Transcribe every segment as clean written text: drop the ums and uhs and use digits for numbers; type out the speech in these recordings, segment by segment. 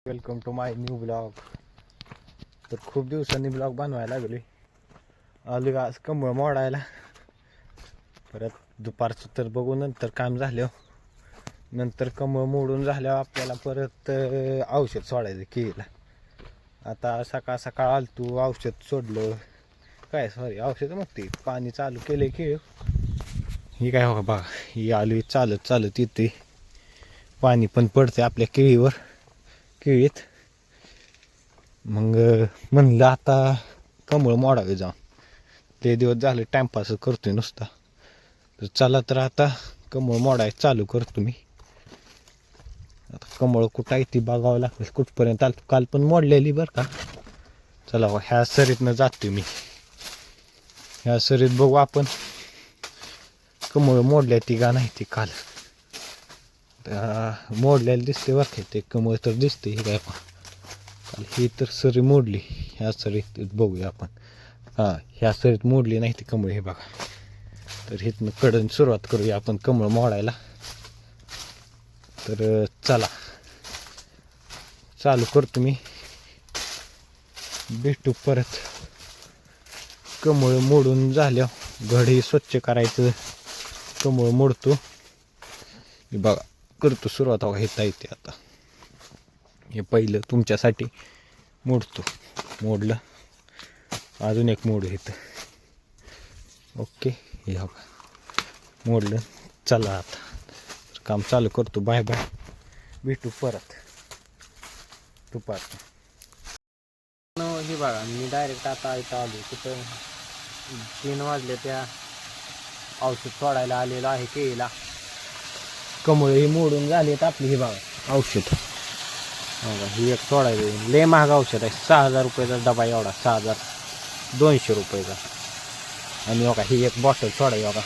Welcome to my new blog. तर खूप दिवसांनी ब्लॉग बनवायला लागले. आलो आज कमळ मोडायला. परत दुपारचं तर बघू नंतर काम झालं. नंतर कमळ मोडून झाल्यावर आपल्याला परत औषध सोडायचं केळीला. आता सकाळ सकाळ आलतो औषध सोडलं. औषध मग ते पाणी चालू केलं केळ. ही काय हो बघा, ही आली चालत चालत येते. पाणी पण पडते आपल्या केळीवर केळीत. मग म्हणलं आता कमळ मोडावे जाऊन. ते दिवस झाले टाइमपास करतोय नुसता. तर चला तर आता कमळ मोडायचं चालू करतो मी. आता कमळ कुठं आहे ती बघावं लागेल. कुठपर्यंत आलं. काल पण मोडलेली बरं का. चला ह्या सरीतनं जातो मी. ह्या सरीत बघू आपण कमळ मोडल्या ती का नाही ती काल. मोडलेली दिसते बरं का. ते कमळ तर दिसते. हे काय ही तर सरी मोडली. ह्या सरीत बघूया आपण. ह्या सरीत मोडली नाही ती कमळ. हे बघा. तर इथनं कडन सुरुवात करूया आपण कमळ मोडायला. तर चला चालू करतो मी. भेटू परत. कमळ मोडून झाल्यावर घडी स्वच्छ करायचं. कमळ मोडतो. हे बघा करतो सुरुवात. हेता येते आता. हे पहिलं तुमच्यासाठी मोडतो. मोडलं. अजून एक मोड इथं. ओके. हे बघा मोडलं. चला आता काम चालू करतो. Bye bye. भेटू परत दुपारचं. हे बघा मी डायरेक्ट आता इथं आलो. कुठं 3 वाजले. त्या औषध सोडायला आलेलं आहे केळीला. कमळ ही मोडून झालीत आपली. हे बघा औषध. ही एक सोडायची. लय महाग औषध आहे. 6,000 रुपयाचा डबा एवढा. 6,200 रुपयाचा. आणि बघा ही एक बॉटल सोडाय. बघा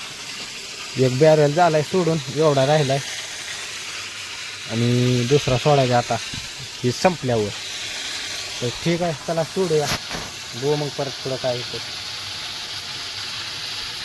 एक बॅरल झालाय सोडून. एवढा राहिलाय. आणि दुसरा सोडायचा आता ही संपल्यावर. तर ठीक आहे चला सोडूया. बघू मग परत पुढं काय होतं.